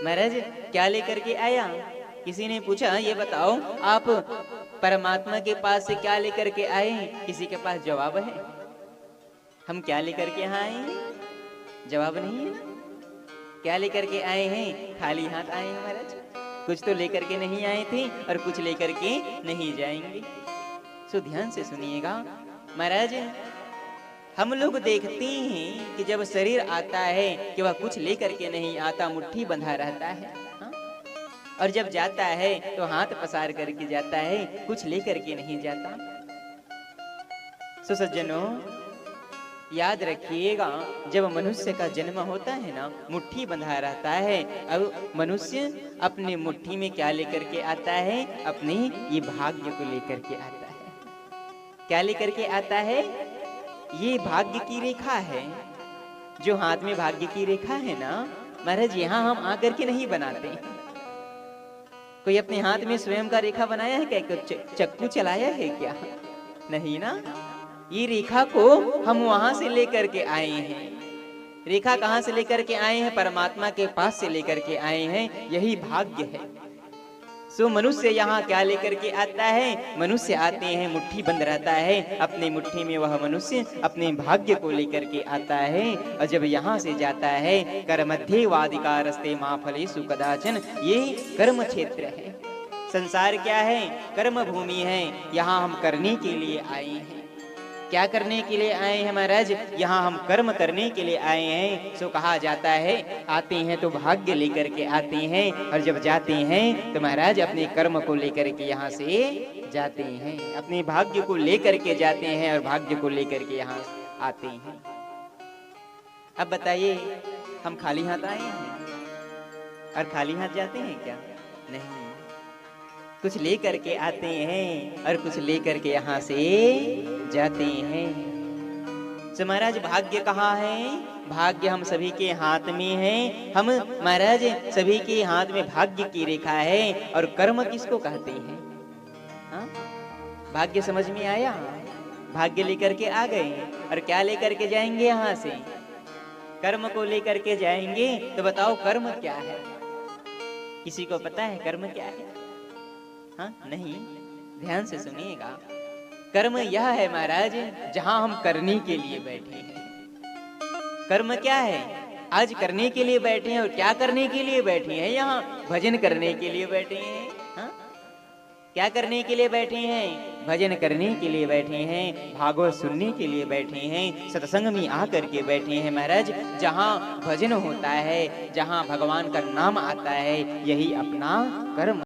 महाराज क्या लेकर के आया? किसी ने पूछा ये बताओ आप परमात्मा के पास से क्या लेकर के आए हैं? किसी के पास जवाब है? हम क्या लेकर के आए हैं? जवाब नहीं है ना। क्या लेकर के आए हैं? खाली हाथ आए हैं महाराज। कुछ तो लेकर के नहीं आए थे और कुछ लेकर के नहीं जाएंगे। सो ध्यान से सुनिएगा महाराज, हम लोग देखते हैं कि जब शरीर आता है कि वह कुछ लेकर के नहीं आता, मुट्ठी बंधा रहता है, हाँ? और जब जाता है तो हाथ पसार करके जाता है, कुछ लेकर के नहीं जाता। सो सज्जनों याद रखिएगा, जब मनुष्य का जन्म होता है ना, मुट्ठी बंधा रहता है। अब मनुष्य अपनी मुट्ठी में क्या लेकर के आता है? अपने ये भाग्य को लेकर के आता है। क्या लेकर के आता है? ये भाग्य की रेखा है। जो हाथ में भाग्य की रेखा है ना महाराज, यहाँ हम आकर के नहीं बनाते। कोई अपने हाथ में स्वयं का रेखा बनाया है क्या? चक्कू चलाया है क्या? नहीं ना। ये रेखा को हम वहां से लेकर के आए हैं। रेखा कहां से लेकर के आए हैं? परमात्मा के पास से लेकर के आए हैं। यही भाग्य है। सो मनुष्य यहाँ क्या लेकर के आता है? मनुष्य आते हैं, मुट्ठी बंद रहता है, अपनी मुट्ठी में वह मनुष्य अपने भाग्य को लेकर के आता है। और जब यहाँ से जाता है, कर्मध्ये वादिकारस्ते मा फलेषु कदाचन, ये कर्म क्षेत्र है। संसार क्या है? कर्म भूमि है। यहाँ हम करने के लिए आए हैं। क्या करने के लिए आए हैं महाराज? यहाँ हम कर्म करने के लिए आए हैं। सो कहा जाता है, आते हैं तो भाग्य लेकर के आते हैं, और जब जाते हैं तो महाराज अपने कर्म को लेकर के यहाँ से जाते हैं, अपने भाग्य को लेकर के जाते हैं और भाग्य को लेकर के यहाँ आते हैं। अब बताइए, हम खाली हाथ आए हैं और खाली हाथ जाते हैं क्या? नहीं, कुछ लेकर के आते हैं और कुछ लेकर के यहाँ से जाते हैं। तो महाराज भाग्य कहाँ है? भाग्य हम सभी के हाथ में है। हम महाराज सभी के हाथ में भाग्य की रेखा है। और कर्म किसको कहते हैं? हाँ? भाग्य समझ में आया? भाग्य लेकर के आ गए और क्या लेकर के जाएंगे? यहाँ से कर्म को लेकर के जाएंगे। तो बताओ कर्म क्या है? किसी को पता है कर्म क्या है? हाँ? नहीं। ध्यान से सुनिएगा, कर्म यह है महाराज जहां हम करने के लिए बैठे हैं। कर्म क्या है? आज करने के लिए बैठे हैं। और क्या करने के लिए बैठे हैं? यहाँ भजन करने के लिए बैठे हैं। हाँ? क्या करने के लिए बैठे हैं? भजन करने के लिए बैठे हैं, भागवत सुनने के लिए बैठे हैं, सत्संग में आकर के बैठे हैं महाराज। जहाँ भजन होता है, जहाँ भगवान का नाम आता है, यही अपना कर्म